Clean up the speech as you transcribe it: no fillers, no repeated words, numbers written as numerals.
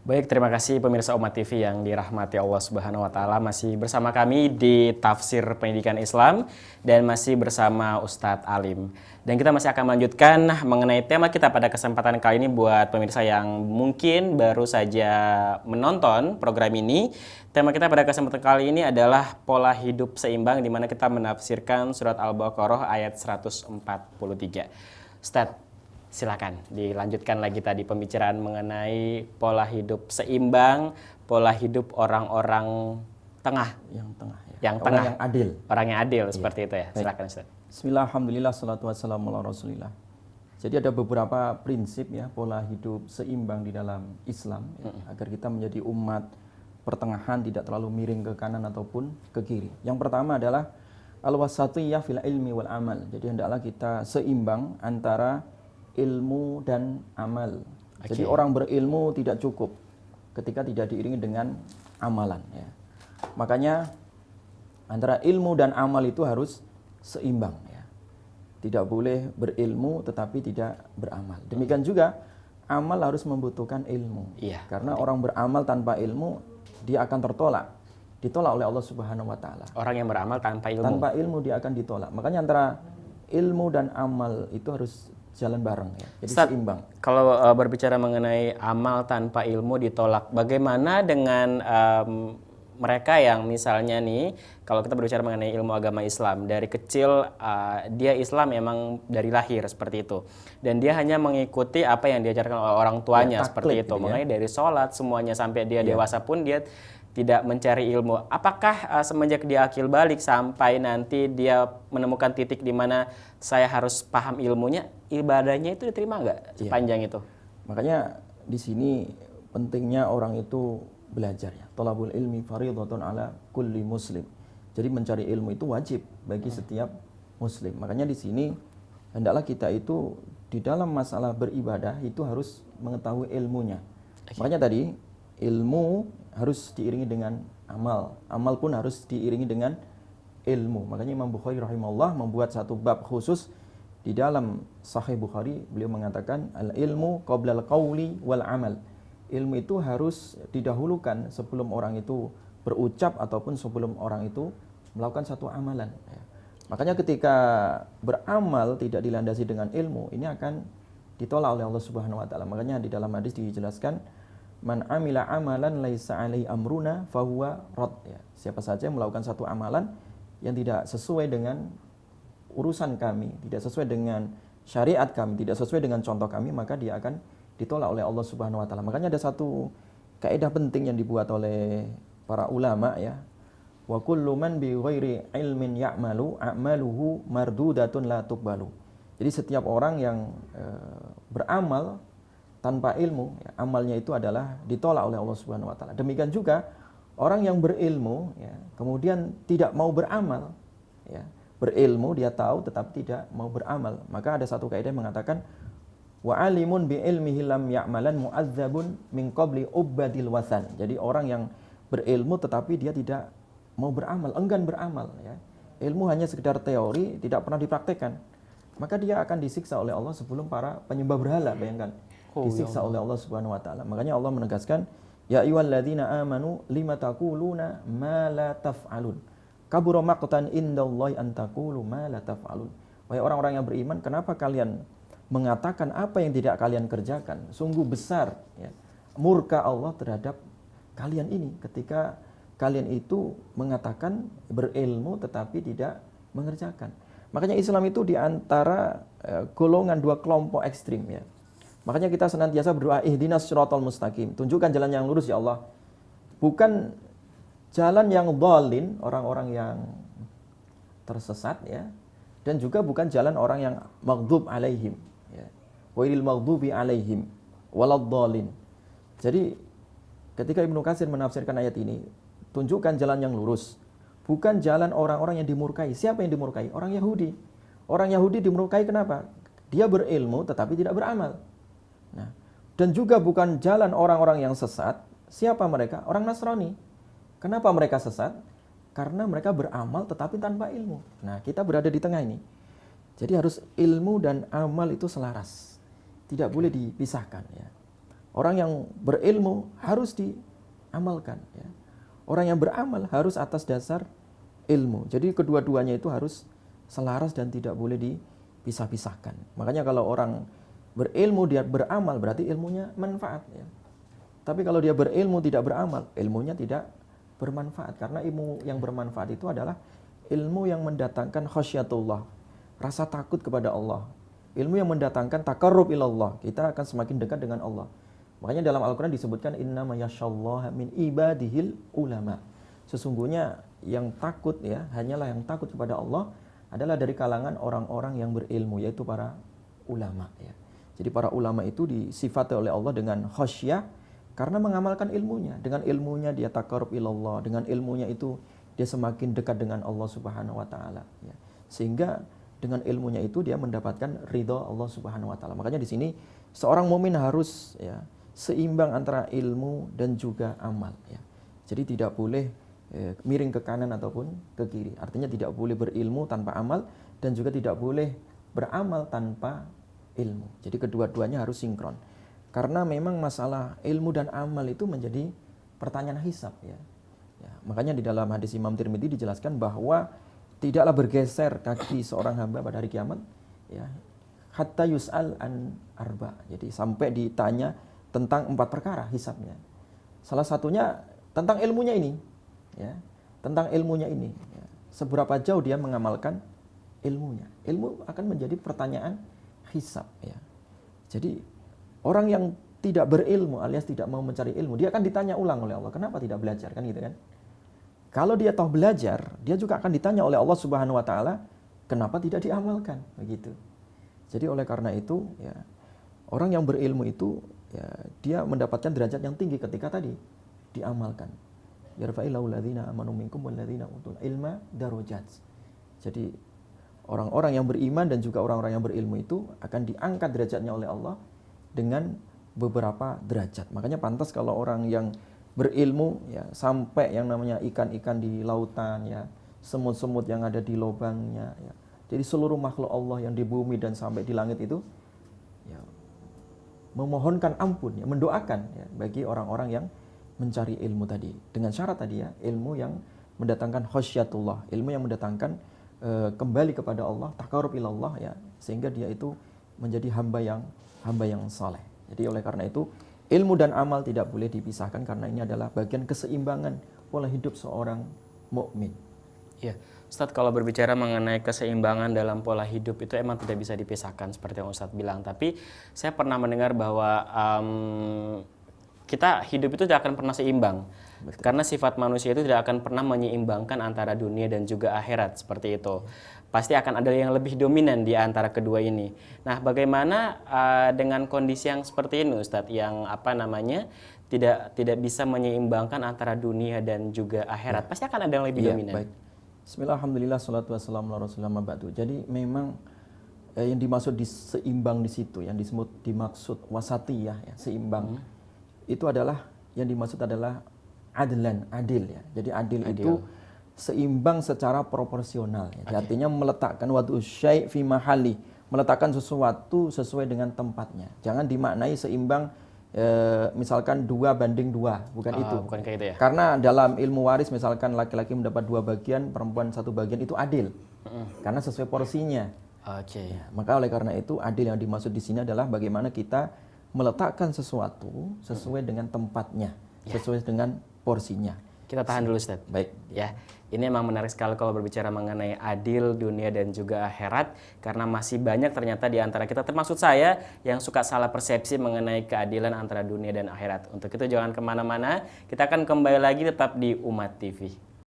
Baik, terima kasih pemirsa Umat TV yang dirahmati Allah Subhanahu wa taala. Masih bersama kami di Tafsir Pendidikan Islam dan masih bersama Ustadz Alim. Dan kita masih akan melanjutkan mengenai tema kita pada kesempatan kali ini buat pemirsa yang mungkin baru saja menonton program ini. Tema kita pada kesempatan kali ini adalah pola hidup seimbang, di mana kita menafsirkan surat Al-Baqarah ayat 143. Ustadz, silakan dilanjutkan lagi tadi pembicaraan mengenai pola hidup seimbang, pola hidup orang-orang tengah, yang Orang tengah, yang adil. orang yang adil, Iya. seperti itu ya. Baik. Silakan Ustaz. Bismillah, alhamdulillah, salatu wassalamu ala rasulillah. Jadi ada beberapa prinsip ya, pola hidup seimbang di dalam Islam ya, agar kita menjadi umat pertengahan, tidak terlalu miring ke kanan ataupun ke kiri. Yang pertama adalah al-wasatiyah fil ilmi wal amal. Jadi hendaklah kita seimbang antara ilmu dan amal. Jadi orang berilmu tidak cukup ketika tidak diiringi dengan amalan ya. Makanya antara ilmu dan amal itu harus seimbang ya. Tidak boleh berilmu tetapi tidak beramal. Demikian juga amal harus membutuhkan ilmu. Iya. Karena orang beramal tanpa ilmu dia akan ditolak oleh Allah Subhanahu wa taala. Orang yang beramal tanpa ilmu. Tanpa ilmu dia akan ditolak. Makanya antara ilmu dan amal itu harus jalan bareng ya. Jadi Ustaz, seimbang. kalau berbicara mengenai amal tanpa ilmu ditolak, bagaimana dengan mereka yang misalnya nih, kalau kita berbicara mengenai ilmu agama Islam, dari kecil dia Islam memang dari lahir seperti itu, dan dia hanya mengikuti apa yang diajarkan oleh orang tuanya Ya, seperti taklid itu, gitu ya. makanya dari sholat semuanya sampai dia dewasa pun dia tidak mencari ilmu. Apakah semenjak dia akil balik sampai nanti dia menemukan titik di mana saya harus paham ilmunya, ibadahnya itu diterima nggak sepanjang itu? Makanya di sini pentingnya orang itu belajar ya. Thalabul ilmi fardhatun ala kulli muslim. Jadi mencari ilmu itu wajib bagi setiap muslim. Makanya di sini hendaklah kita itu di dalam masalah beribadah itu harus mengetahui ilmunya. Makanya tadi ilmu harus diiringi dengan amal. Amal pun harus diiringi dengan ilmu. Makanya Imam Bukhari rahimahullah membuat satu bab khusus di dalam Sahih Bukhari. Beliau mengatakan al-ilmu qabla al-qawli wal amal. Ilmu itu harus didahulukan sebelum orang itu berucap ataupun sebelum orang itu melakukan satu amalan. Makanya ketika beramal tidak dilandasi dengan ilmu, ini akan ditolak oleh Allah Subhanahu wa taala. Makanya di dalam hadis dijelaskan, man amila amalan laisa alaihi amruna fahuwa rad ya. Siapa saja yang melakukan satu amalan yang tidak sesuai dengan urusan kami, tidak sesuai dengan syariat kami, tidak sesuai dengan contoh kami, maka dia akan ditolak oleh Allah Subhanahu wa taala. Makanya ada satu kaidah penting yang dibuat oleh para ulama ya. Wa kullu man bi ghairi ilmin ya'malu a'maluhu mardudatun la tuqbalu. Jadi setiap orang yang beramal tanpa ilmu, ya, amalnya itu adalah ditolak oleh Allah Subhanahu wa taala. Demikian juga orang yang berilmu ya, kemudian tidak mau beramal ya. Berilmu dia tahu tetapi tidak mau beramal. Maka ada satu kaidah yang mengatakan wa alimun bi ilmihi lam ya'malan mu'adzabun min qabli ubadil wasan. Jadi orang yang berilmu tetapi dia tidak mau beramal, enggan beramal ya. Ilmu hanya sekedar teori, tidak pernah dipraktekkan. Maka dia akan disiksa oleh Allah sebelum para penyembah berhala, bayangkan. Disiksa oleh Allah Subhanahu wa taala. Makanya Allah menegaskan, ya ayyuhalladzina amanu lima taquluna ma la taf'alun. Kabura maqtan indallahi an taqulu ma la taf'alun. Wahai orang-orang yang beriman, kenapa kalian mengatakan apa yang tidak kalian kerjakan? Sungguh besar ya, murka Allah terhadap kalian ini ketika kalian itu mengatakan berilmu tetapi tidak mengerjakan. Makanya Islam itu diantara golongan dua kelompok ekstrim ya. Makanya kita senantiasa berdoa ihdinas siratal mustaqim. Tunjukkan jalan yang lurus ya Allah. Bukan jalan yang dhalin, orang-orang yang tersesat ya. Dan juga bukan jalan orang yang maghdub alaihim ya. Wailil maghdubi alaihim waladhdallin. Jadi ketika Ibnu Katsir menafsirkan ayat ini, tunjukkan jalan yang lurus. Bukan jalan orang-orang yang dimurkai. Siapa yang dimurkai? Orang Yahudi. Orang Yahudi dimurkai kenapa? Dia berilmu tetapi tidak beramal. Nah, dan juga bukan jalan orang-orang yang sesat. Siapa mereka? Orang Nasrani. Kenapa mereka sesat? Karena mereka beramal tetapi tanpa ilmu. Nah, kita berada di tengah ini. Jadi harus ilmu dan amal itu selaras. Tidak boleh dipisahkan ya. Orang yang berilmu harus diamalkan. Ya. Orang yang beramal harus atas dasar ilmu. Jadi kedua-duanya itu harus selaras dan tidak boleh dipisah-pisahkan. Makanya kalau orang berilmu dia beramal berarti ilmunya manfaat. Ya. Tapi kalau dia berilmu tidak beramal, ilmunya tidak bermanfaat. Karena ilmu yang bermanfaat itu adalah ilmu yang mendatangkan khasyatullah, rasa takut kepada Allah. Ilmu yang mendatangkan taqarrub ilallah, kita akan semakin dekat dengan Allah. Makanya dalam Al-Quran disebutkan innama yashallaha min ibadihil ulama. Sesungguhnya yang takut ya, hanyalah yang takut kepada Allah adalah dari kalangan orang-orang yang berilmu, yaitu para ulama ya. Jadi para ulama itu disifati oleh Allah dengan khasyah karena mengamalkan ilmunya. Dengan ilmunya dia taqarrub ilallah, dengan ilmunya itu dia semakin dekat dengan Allah Subhanahu wa taala ya. Sehingga dengan ilmunya itu dia mendapatkan ridha Allah Subhanahu wa taala. Makanya di sini seorang mukmin harus ya seimbang antara ilmu dan juga amal ya. Jadi tidak boleh miring ke kanan ataupun ke kiri. Artinya tidak boleh berilmu tanpa amal dan juga tidak boleh beramal tanpa ilmu. Jadi kedua-duanya harus sinkron. Karena memang masalah ilmu dan amal itu menjadi pertanyaan hisab ya. Ya, makanya di dalam hadis Imam Tirmidzi dijelaskan bahwa tidaklah bergeser kaki seorang hamba pada hari kiamat ya, hatta yus'al an arba. Jadi sampai ditanya tentang 4 perkara hisabnya. Salah satunya tentang ilmunya ini ya, tentang ilmunya ini ya. Seberapa jauh dia mengamalkan ilmunya. Ilmu akan menjadi pertanyaan hisab ya. Jadi orang yang tidak berilmu alias tidak mau mencari ilmu, dia akan ditanya ulang oleh Allah, kenapa tidak belajar, kan gitu kan? Kalau dia tahu belajar, dia juga akan ditanya oleh Allah Subhanahu wa taala, kenapa tidak diamalkan, begitu. Jadi oleh karena itu ya, orang yang berilmu itu ya, dia mendapatkan derajat yang tinggi ketika tadi diamalkan. Yarfa'illahu ladzina amanu minkum walladzina utul ilma darajat. Jadi orang-orang yang beriman dan juga orang-orang yang berilmu itu akan diangkat derajatnya oleh Allah dengan beberapa derajat. Makanya pantas kalau orang yang berilmu ya sampai yang namanya ikan-ikan di lautan ya, semut-semut yang ada di lubangnya ya. Jadi seluruh makhluk Allah yang di bumi dan sampai di langit itu ya memohonkan ampun ya, mendoakan ya bagi orang-orang yang mencari ilmu tadi. Dengan syarat tadi ya, ilmu yang mendatangkan khasyatullah, ilmu yang mendatangkan kembali kepada Allah, taqarrub ilallah ya, sehingga dia itu menjadi hamba yang saleh. Jadi oleh karena itu ilmu dan amal tidak boleh dipisahkan karena ini adalah bagian keseimbangan pola hidup seorang mukmin. Ya, Ustadz, kalau berbicara mengenai keseimbangan dalam pola hidup itu emang tidak bisa dipisahkan seperti yang Ustadz bilang. Tapi saya pernah mendengar bahwa kita hidup itu tidak akan pernah seimbang. Betul. Karena sifat manusia itu tidak akan pernah menyeimbangkan antara dunia dan juga akhirat seperti itu. Pasti akan ada yang lebih dominan di antara kedua ini. Nah, bagaimana dengan kondisi yang seperti ini, Ustadz, yang tidak bisa menyeimbangkan antara dunia dan juga akhirat? Pasti akan ada yang lebih dominan. Baik. Bismillah, alhamdulillah, salatu wassalamu ala rasulillah ma'ba'du. Jadi memang yang dimaksud seimbang di situ, yang dimaksud wasatiyah ya, seimbang. Itu adalah yang dimaksud adalah adil ya. Jadi adil itu seimbang secara proporsional ya. Artinya meletakkan wadu syai' fi mahali, meletakkan sesuatu sesuai dengan tempatnya. Jangan dimaknai seimbang misalkan 2:2, bukan itu. Bukan kayak itu ya. Karena dalam ilmu waris misalkan laki-laki mendapat 2 bagian, perempuan 1 bagian, itu adil. Karena sesuai porsinya. Oke. Ya, maka oleh karena itu adil yang dimaksud di sini adalah bagaimana kita meletakkan sesuatu sesuai dengan tempatnya, sesuai dengan porsinya. Kita tahan dulu, Ustaz. Baik. Ya, ini memang menarik sekali kalau berbicara mengenai adil dunia dan juga akhirat, karena masih banyak ternyata di antara kita, termasuk saya, yang suka salah persepsi mengenai keadilan antara dunia dan akhirat. Untuk itu jangan kemana-mana, kita akan kembali lagi tetap di Umat TV.